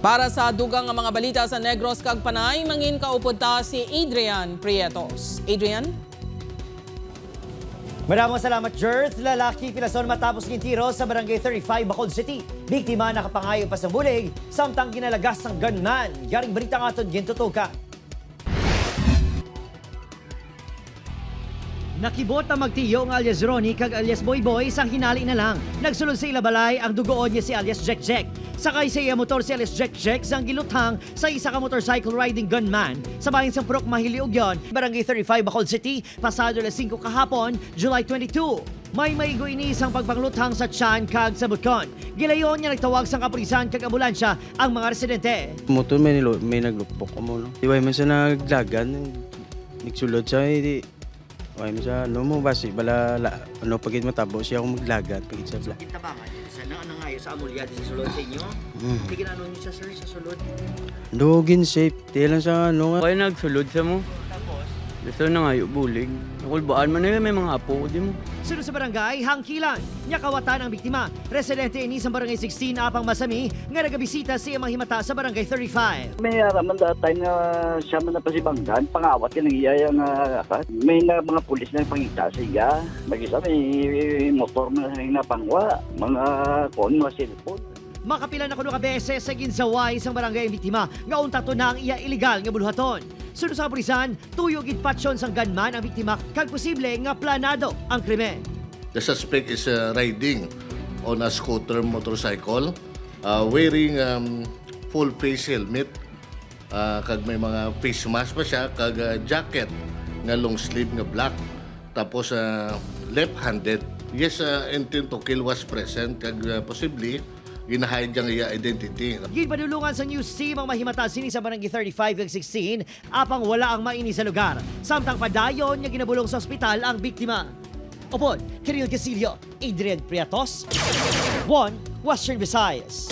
Para sa dugang nga mga balita sa Negros kag Panay, mangin kaupod ta si Adrian Prietos. Adrian? Maraming salamat, Jerth. Lalaki pinason matapos gintiro sa Barangay 35, Bacolod City. Biktima nakapangayo pa sa bulig, samtang ginalagas ng gunman. Yaring balita nga aton gintutukan. Nakibot ang magtiyo ng alias Ronnie kag alias Boy Boy sang hinali na lang. Nagsulod sa ilabalay ang dugoon niya si alias Jack Jack. Sakay sa iya motor si alias Jack Jack sang giluthang sa isa ka motorcycle riding gunman sa bayan sang Purok Mahiliugyon, Barangay 35, Bacolod City, pasado alas 5 kahapon, July 22. May maigo ini isang pagpangluthang sa tiyan kag sa butkon. Gilayon niya nagtawag sang kapulisan kag ambulansya ang mga residente. Motor may naglupok mo no. Iway man sa nagdagan, nagsulod sa Why mo sa mo basi bala pagit matabo siya akong maglagat pagit sa bla. Kintabangan sana ano nga sa amulya sa sulod sa inyo. Sige na niyo siya sir sa sulod. Dugin safe, lang sa Kaya nagsulod sa mo. Tapos Gusto na nga yung bulig. Nakulbaan mo na yun, may mga apo, di mo. sunod sa barangay, Hangkilan. Nyakawatan ang biktima. Residente ini sa barangay 16 apang Masami nga nagabisita siya manghimata sa barangay 35. May araman datay na siya man na pasibanggan, pangawat ka ng iyaya nga may na mga pulis na pangita siya. Mag-isa may motor na napangwa, mga mga cellphone. Makapila na kuno ka beses sa ginsaway isang barangay ang biktima nga unta to na ang iya illegal nga buluhaton. Sunod sa kapulisan, tuyo gid patsyon sang gunman ang biktima kag posible nga planado ang krimen. The suspect is riding on a scooter motorcycle, wearing full face helmet, kag may mga face mask pa siya, kag jacket nga long sleeve nga black. Tapos left-handed. Yes, intent to kill was present, kag possibly ginahide ang iya identity. Ginpadulungan sa news team ang mahimata sini sa barangay 35 ug 16 apang wala ang maini sa lugar. Samtang padayon nga ginabulong sa ospital ang biktima. Upod, Kiril Gasilio, Adrian Prietos, 1 Western Visayas.